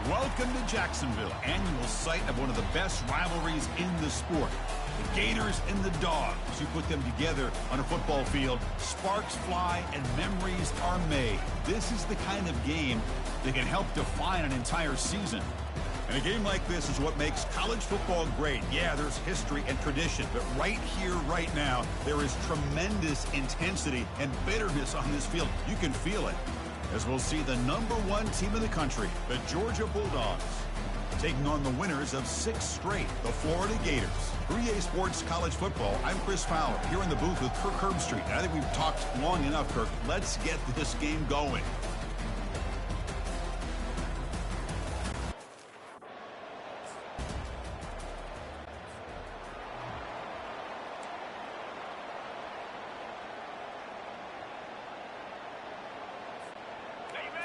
Welcome to Jacksonville, annual site of one of the best rivalries in the sport. The Gators and the Dogs. You put them together on a football field, sparks fly and memories are made. This is the kind of game that can help define an entire season. And a game like this is what makes college football great. Yeah, there's history and tradition, but right here, right now, there is tremendous intensity and bitterness on this field. You can feel it. As we'll see the #1 team in the country, the Georgia Bulldogs, taking on the winners of 6 straight, the Florida Gators. For EA Sports College Football, I'm Chris Fowler, here in the booth with Kirk Herbstreit. I think we've talked long enough, Kirk. Let's get this game going.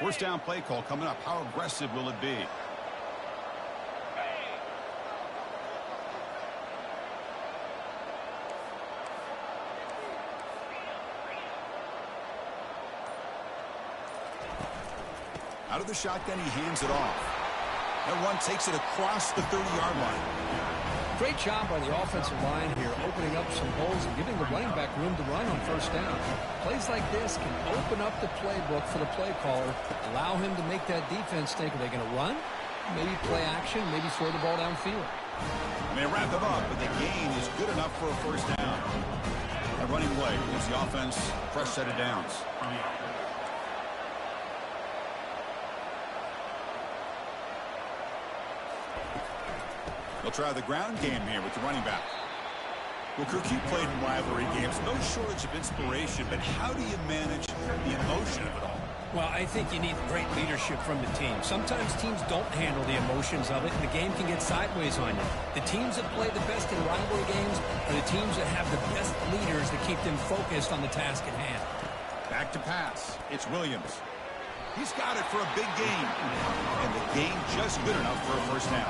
First down play call coming up. How aggressive will it be? Out of the shotgun, he hands it off. That one takes it across the 30-yard line. Great job by the offensive line here, opening up some holes and giving the running back room to run on first down. Plays like this can open up the playbook for the play caller, allow him to make that defense think, are they going to run? Maybe play action, maybe throw the ball downfield. And they wrap them up, but the gain is good enough for a first down. A running play gives the offense a fresh set of downs. They'll try the ground game here with the running back. Well, Kirk, you played in rivalry games. No shortage of inspiration, but how do you manage the emotion of it all? Well, I think you need great leadership from the team. Sometimes teams don't handle the emotions of it, and the game can get sideways on you. The teams that play the best in rivalry games are the teams that have the best leaders that keep them focused on the task at hand. Back to pass. It's Williams. He's got it for a big gain. And the gain just good enough for a first down.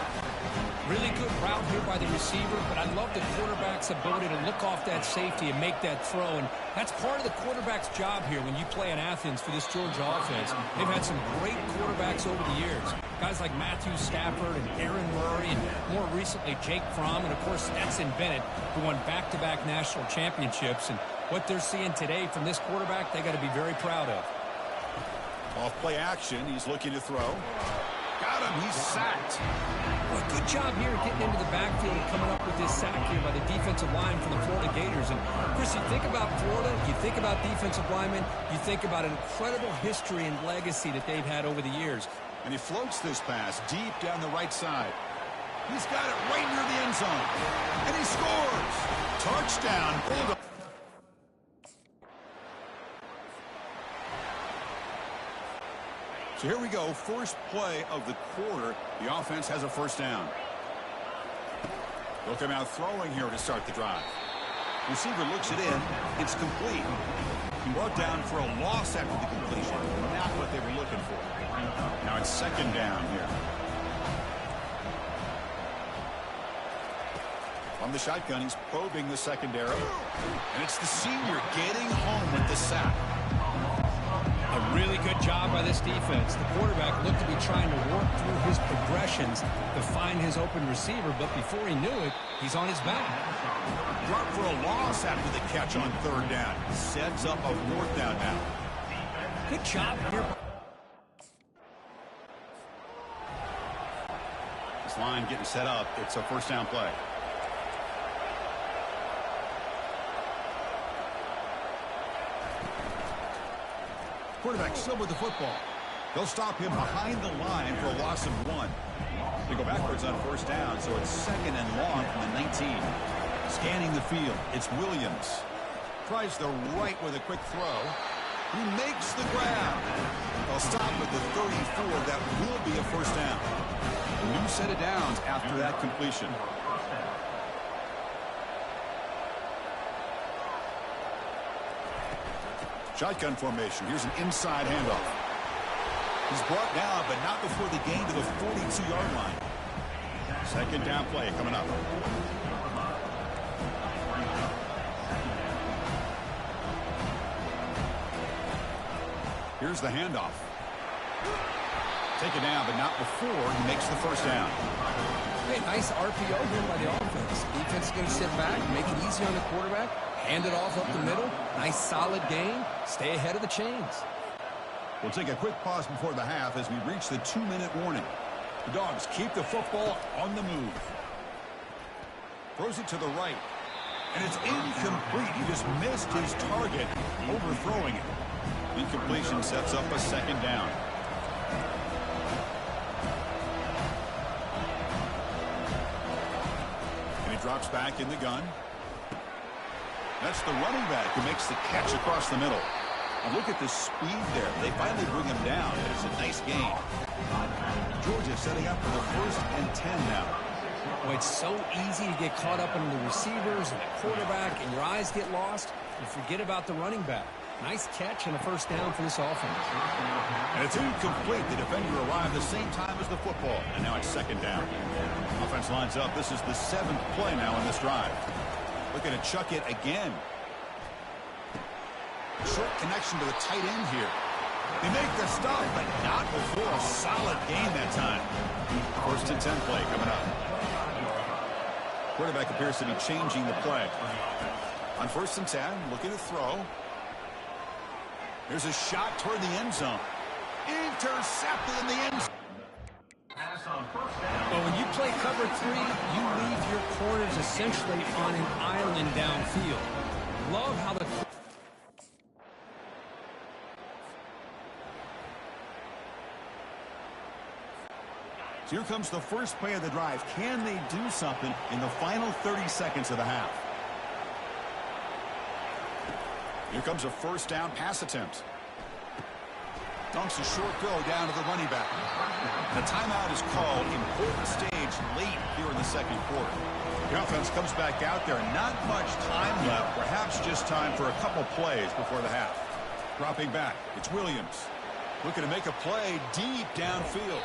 Really good route here by the receiver, but I love the quarterback's ability to look off that safety and make that throw. And that's part of the quarterback's job here when you play in Athens for this Georgia offense. They've had some great quarterbacks over the years. Guys like Matthew Stafford and Aaron Murray and more recently Jake Fromm and, of course, Stetson Bennett, who won back-to-back national championships. And what they're seeing today from this quarterback, they got to be very proud of. Off play action, he's looking to throw. Got him, he's sacked. Well, good job here getting into the backfield and coming up with this sack here by the defensive line for the Florida Gators. And, Chris, you think about Florida, you think about defensive linemen, you think about an incredible history and legacy that they've had over the years. And he floats this pass deep down the right side. He's got it right near the end zone. And he scores! Touchdown, Bulldogs. So here we go, first play of the quarter. The offense has a first down. They'll come out throwing here to start the drive. Receiver looks it in. It's complete. He brought down for a loss after the completion. Not what they were looking for. Now it's second down here. On the shotgun, he's probing the secondary. And it's the senior getting home with the sack. A really good job by this defense. The quarterback looked to be trying to work through his progressions to find his open receiver, but before he knew it, he's on his back. Dropped for a loss after the catch on third down. Sets up a fourth down now. Good job here. This line getting set up. It's a first down play. Quarterback still with the football. They'll stop him behind the line for a loss of 1. They go backwards on first down, so it's second and long from the 19. Scanning the field, it's Williams. Tries the right with a quick throw. He makes the grab. They'll stop at the 34. That will be a first down. A new set of downs after that completion. Shotgun formation. Here's an inside handoff. He's brought down, but not before the gain to the 42-yard line. Second down play coming up. Here's the handoff. take it down, but not before he makes the first down. Hey, nice RPO here by the offense. Defense is going to sit back, make it easy on the quarterback, hand it off up the middle. Nice solid gain. Stay ahead of the chains. We'll take a quick pause before the half as we reach the 2-minute warning. The Dogs keep the football on the move. Throws it to the right. And it's incomplete. He just missed his target, overthrowing it. Incompletion sets up a second down. And he drops back in the gun. That's the running back who makes the catch across the middle. And look at the speed there. They finally bring him down. It's a nice gain. Georgia setting up for the 1st and 10 now. Boy, it's so easy to get caught up in the receivers and the quarterback, and your eyes get lost. You forget about the running back. Nice catch and a first down for this offense. And it's incomplete. The defender arrived the same time as the football. And now it's second down. Offense lines up. This is the 7th play now in this drive. Looking to chuck it again. Short connection to the tight end here. They make the stop, but not before a solid gain that time. 1st and 10 play coming up. Quarterback appears to be changing the play. On 1st and 10, looking to throw. There's a shot toward the end zone. Intercepted in the end zone. Well, when you play cover 3, you leave your corners essentially on an island downfield. Love how the... So here comes the first play of the drive. Can they do something in the final 30 seconds of the half? Here comes a first down pass attempt. Dunks a short throw down to the running back. The timeout is called. Important stage late here in the second quarter. The offense comes back out there. Not much time left. Perhaps just time for a couple plays before the half. Dropping back. It's Williams. Looking to make a play deep downfield.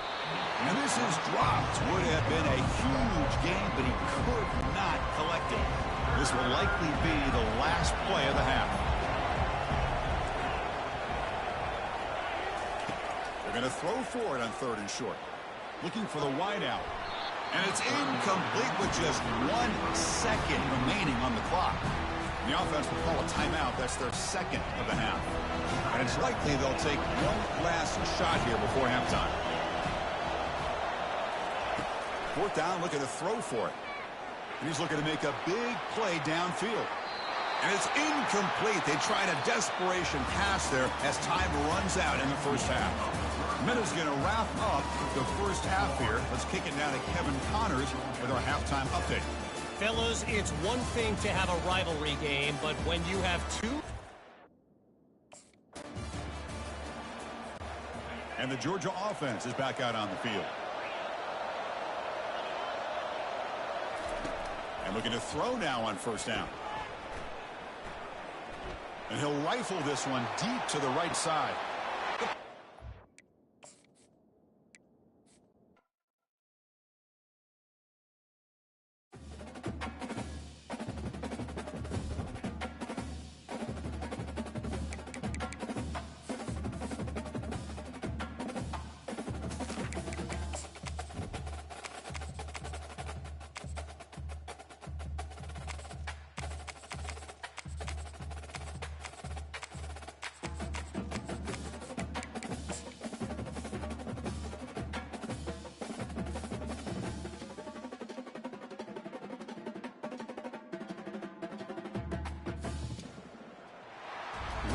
And this is dropped. Would have been a huge gain, but he could not collect it. This will likely be the last play of the half. They're going to throw for it on 3rd and short. Looking for the wideout. And it's incomplete with just 1 second remaining on the clock. The offense will call a timeout. That's their 2nd of the half. And it's likely they'll take one last shot here before halftime. 4th down, looking to throw for it. And he's looking to make a big play downfield. And it's incomplete. They tried a desperation pass there as time runs out in the first half. Minutes going to wrap up the first half here. Let's kick it down to Kevin Connors with our halftime update. Fellas, it's one thing to have a rivalry game, but when you have two... And the Georgia offense is back out on the field. And looking to throw now on 1st down. And he'll rifle this one deep to the right side.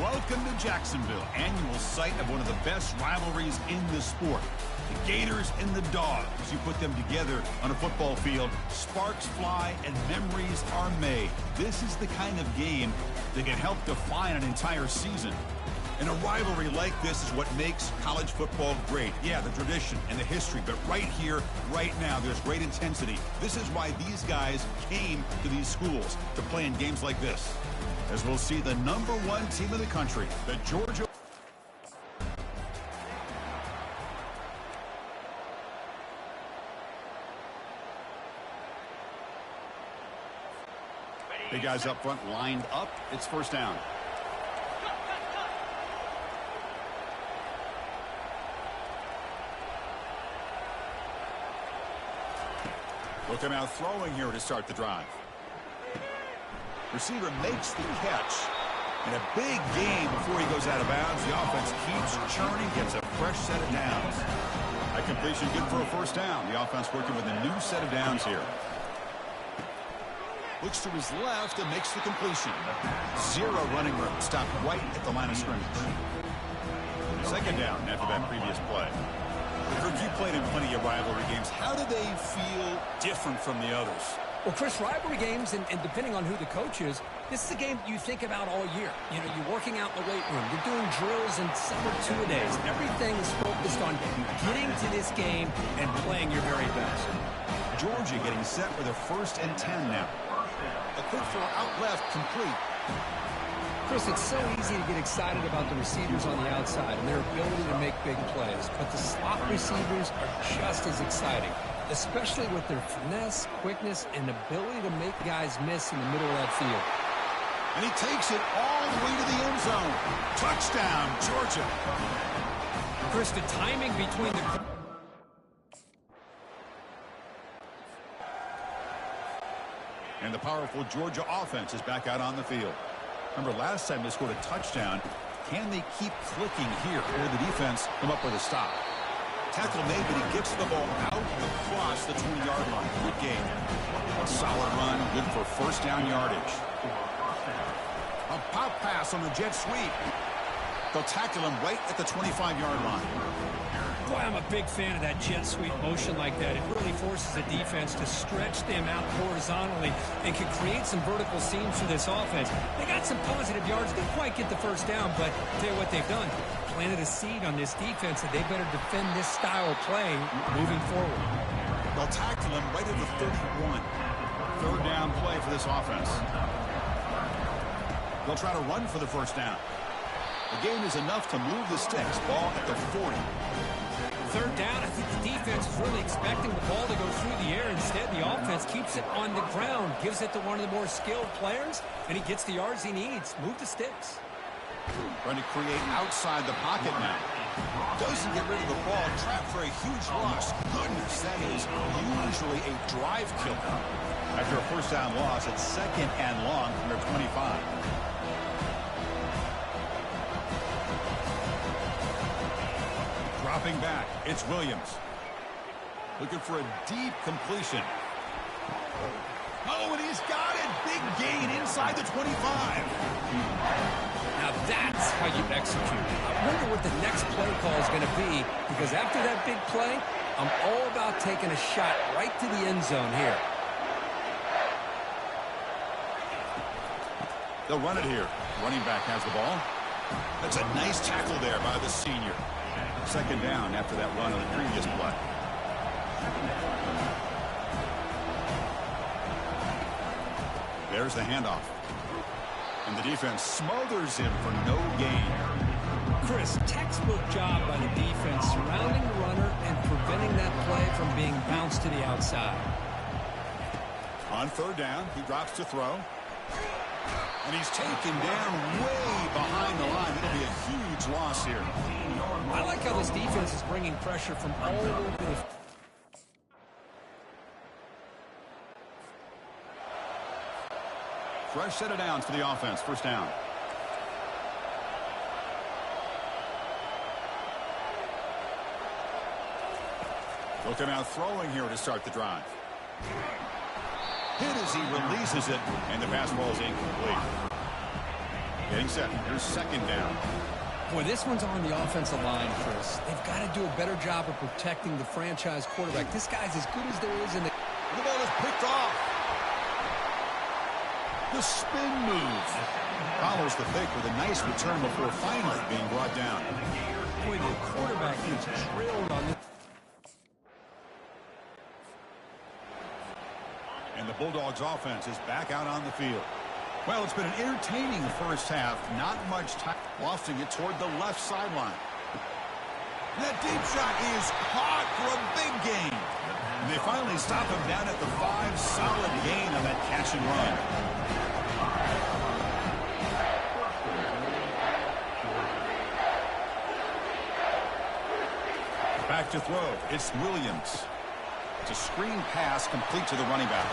Welcome to Jacksonville, annual site of one of the best rivalries in the sport. The Gators and the Dogs. You put them together on a football field, sparks fly and memories are made. This is the kind of game that can help define an entire season. And a rivalry like this is what makes college football great. Yeah, the tradition and the history, but right here, right now, there's great intensity. This is why these guys came to these schools to play in games like this. As we'll see the #1 team in the country, the Georgia. Big guys up front lined up. It's 1st down. Look him out throwing here to start the drive. Receiver makes the catch. And a big game before he goes out of bounds. The offense keeps churning, gets a fresh set of downs. A completion good for a first down. The offense working with a new set of downs here. Looks to his left and makes the completion. Zero running room. Stopped right at the line of scrimmage. Second down after that previous play. Kirk, you played in plenty of rivalry games. How do they feel different from the others? Well, Chris, rivalry games, and depending on who the coach is, this is a game you think about all year. You know, you're working out in the weight room. You're doing drills and summer two-a-days. Everything is focused on getting to this game and playing your very best. Georgia getting set with a 1st and 10 now. A quick throw out left, complete. Chris, it's so easy to get excited about the receivers on the outside and their ability to make big plays. But the slot receivers are just as exciting, especially with their finesse, quickness, and ability to make guys miss in the middle of that field. And he takes it all the way to the end zone. Touchdown, Georgia. Chris, the timing between the... And the powerful Georgia offense is back out on the field. Remember, last time they scored a touchdown. Can they keep clicking here, or the defense come up with a stop? Tackle made, but he gets the ball out across the 20-yard line. Good game. A solid run, good for first down yardage. A pop pass on the jet sweep. They'll tackle him right at the 25-yard line. Boy, I'm a big fan of that jet sweep motion like that. It really forces the defense to stretch them out horizontally and can create some vertical seams for this offense. They got some positive yards. Didn't quite get the first down, but I'll tell you what they've done. Planted a seed on this defense that they better defend this style of play moving forward. They'll tackle him right at the 31. Third down play for this offense. They'll try to run for the first down. The game is enough to move the sticks. Ball at the 40. Third down, I think the defense is really expecting the ball to go through the air. Instead, the offense keeps it on the ground, gives it to one of the more skilled players, and he gets the yards he needs. Move the sticks. Trying to create outside the pocket now. Doesn't get rid of the ball. Trapped for a huge loss. Goodness, that is usually a drive killer. After a first down loss, it's 2nd and long from their 25. Dropping back, it's Williams. Looking for a deep completion. Oh, and he's got it. Big gain inside the 25. Now that's how you execute. I wonder what the next play call is going to be, because after that big play, I'm all about taking a shot right to the end zone here. They'll run it here. Running back has the ball. That's a nice tackle there by the senior. Second down after that run on the previous play. There's the handoff. And the defense smothers him for no gain. Chris, textbook job by the defense surrounding the runner and preventing that play from being bounced to the outside. On third down, he drops to throw. And he's taken down way behind the line. It'll be a huge loss here. I like how this defense is bringing pressure from all over the... Fresh set of downs for the offense. First down. Looking out throwing here to start the drive. Hit as he releases it, and the pass ball is incomplete. Getting set. Here's second down. Boy, this one's on the offensive line, Chris. They've got to do a better job of protecting the franchise quarterback. This guy's as good as there is in the... The ball is picked off. The spin move. Follows the fake with a nice return before finally being brought down. Boy, the quarterback gets drilled on this. And the Bulldogs offense is back out on the field. Well, it's been an entertaining first half. Not much time. Lofting it toward the left sideline. That deep shot is caught for a big gain. And they finally stop him down at the 5. Solid gain on that catch and run. Back to throw. It's Williams. It's a screen pass complete to the running back.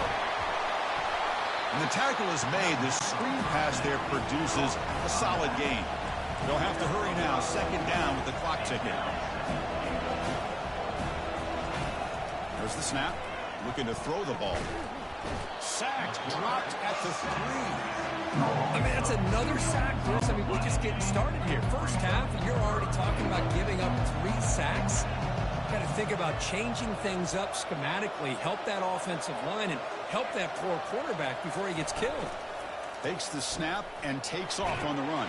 And the tackle is made. The screen pass there produces a solid gain. They'll have to hurry now. Second down with the clock ticking. There's the snap. Looking to throw the ball. Sacked. Dropped at the 3. I mean, that's another sack, Chris. I mean, we're just getting started here. First half, and you're already talking about giving up 3 sacks. Got to think about changing things up schematically, help that offensive line, and help that poor quarterback before he gets killed. Takes the snap and takes off on the run.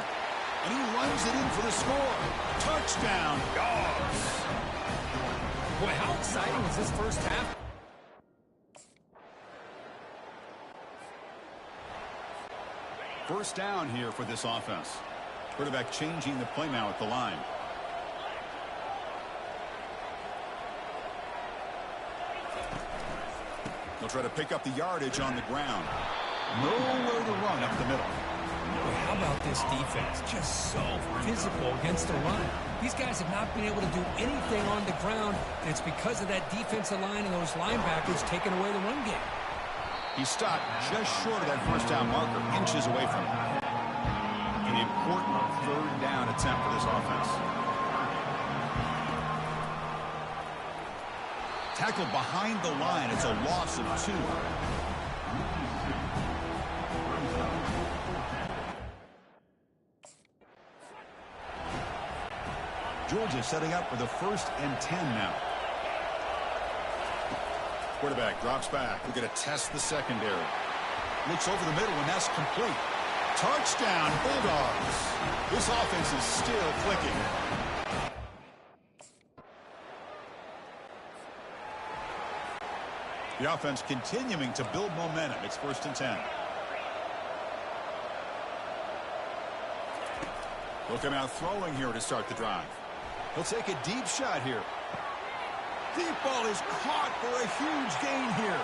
And he runs it in for the score. Touchdown, Dogs. Boy, how exciting was this first half? First down here for this offense. Quarterback changing the play now at the line. They'll try to pick up the yardage on the ground. Nowhere to run up the middle. Boy, how about this defense? Just so physical against the run. These guys have not been able to do anything on the ground, and it's because of that defensive line and those linebackers taking away the run game. He stopped just short of that first down marker, inches away from it. An important third down attempt for this offense. Tackled behind the line. It's a loss of 2. Georgia setting up for the 1st and 10 now. Quarterback drops back. We're going to test the secondary. Looks over the middle, and that's complete. Touchdown, Bulldogs. This offense is still clicking. The offense continuing to build momentum. It's 1st and 10. Looking out throwing here to start the drive. He'll take a deep shot here. Deep ball is caught for a huge gain here.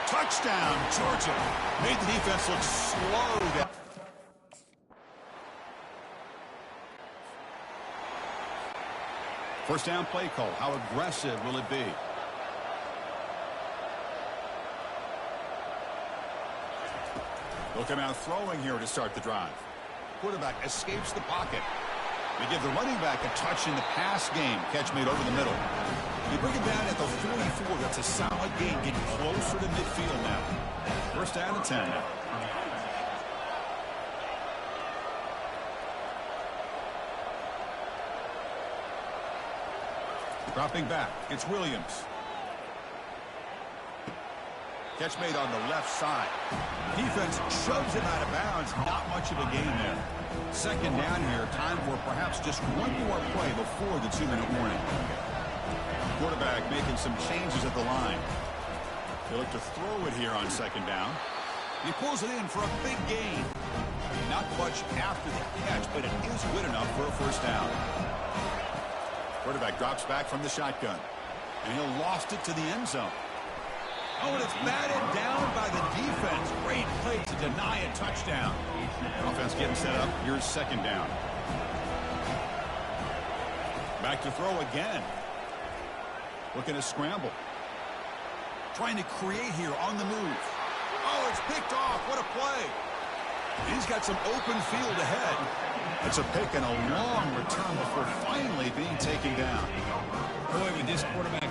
Touchdown, Georgia. Made the defense look slow. First down play call. How aggressive will it be? Look him out throwing here to start the drive. Quarterback escapes the pocket. They give the running back a touch in the pass game. Catch made over the middle. They bring it down at the 44. That's a solid gain. Getting closer to midfield now. First down and 10 now. Dropping back. It's Williams. Catch made on the left side. Defense shoves him out of bounds. Not much of a gain there. Second down here. Time for perhaps just one more play before the 2-minute warning. Quarterback making some changes at the line. They look to throw it here on second down. He pulls it in for a big gain. Not much after the catch, but it is good enough for a first down. Quarterback drops back from the shotgun. And he'll lost it to the end zone. Oh, and it's batted down by the defense. Great play to deny a touchdown. Offense getting set up. Here's second down. Back to throw again. Looking to scramble. Trying to create here on the move. Oh, it's picked off. What a play. He's got some open field ahead. It's a pick and a long return before finally being taken down. Boy, with this quarterback.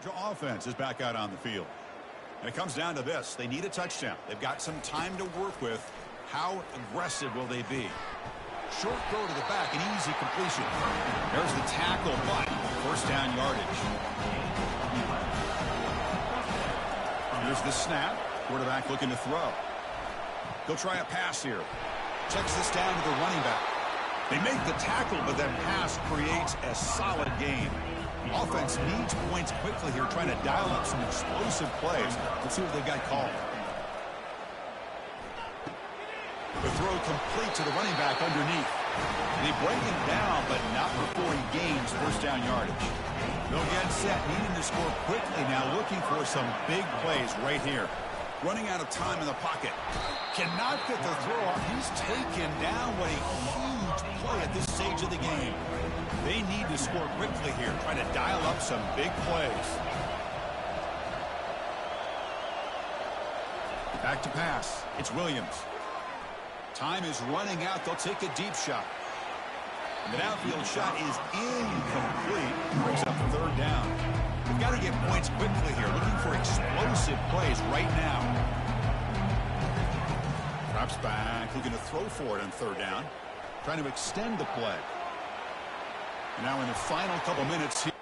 Georgia offense is back out on the field. And it comes down to this. They need a touchdown. They've got some time to work with. How aggressive will they be? Short throw to the back, an easy completion. There's the tackle, but first down yardage. Here's the snap. Quarterback looking to throw. He'll try a pass here. Checks this down to the running back. They make the tackle, but that pass creates a solid gain. Offense needs points quickly here, trying to dial up some explosive plays. Let's see what they've got called. The throw complete to the running back underneath. They break him down, but not before he gains first down yardage. They'll get set, needing to score quickly now, looking for some big plays right here. Running out of time in the pocket. Cannot get the throw off. He's taken down. What a huge play at this stage of the game. They need to score quickly here, trying to dial up some big plays. Back to pass. It's Williams. Time is running out. They'll take a deep shot. The downfield shot is incomplete. Brings up third down. We've got to get points quickly here. Looking for explosive plays right now. Drops back. Looking to throw for it on third down. Trying to extend the play. Now in the final couple minutes here.